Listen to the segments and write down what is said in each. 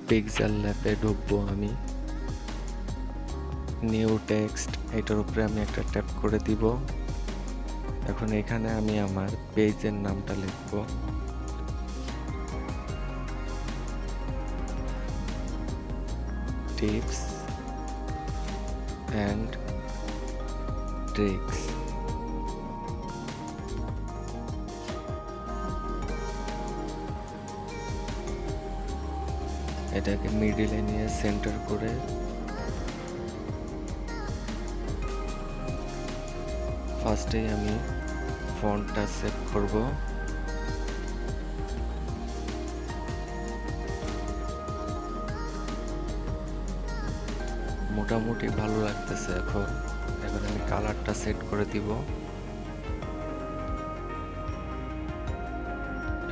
Pixel ল্যাবে ঢুকবো আমি। নিউ টেক্সট, এটার উপরে আমি একটা ট্যাপ করে দিব। এখন এখানে আমি আমার পেজের নামটা লিখব। Tips and tricks. এটাকে মিডিলে নিয়ে সেন্টার করে ফার্স্টেই আমি ফন্টটা সেট করব। মোটামুটি ভালো লাগতেছে। এখন আমি কালারটা সেট করে দিব।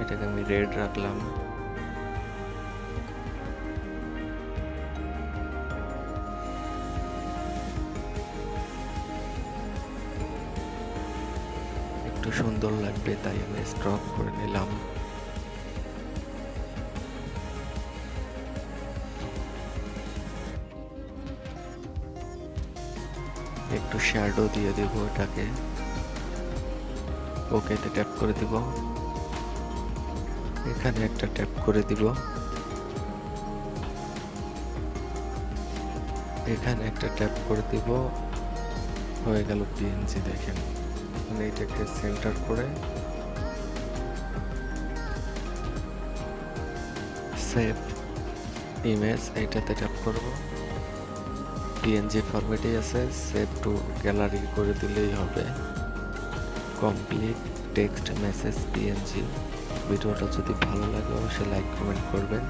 এটাকে আমি রেড রাখলাম। একটু সুন্দর লাগবে তাই আমি স্ট্রক করে নিলাম। একটু শ্যাডো দিয়ে দেব এটাকে। ওকেতে ট্যাপ করে দিব। এখানে একটা ট্যাপ করে দিব। এখানে একটা ট্যাপ করে দিব। হয়ে গেল পিএনজি। দেখেন এইটাকে সেন্টার করে সেভ ইমেজ এইটাতে ট্যাপ করব। পিএনজি ফরম্যাটেই আছে, সেভ টু গ্যালারি করে দিলেই হবে। Complete text message PNG. ভিডিওটা যদি ভালো লাগে অবশ্যই লাইক কমেন্ট করবেন।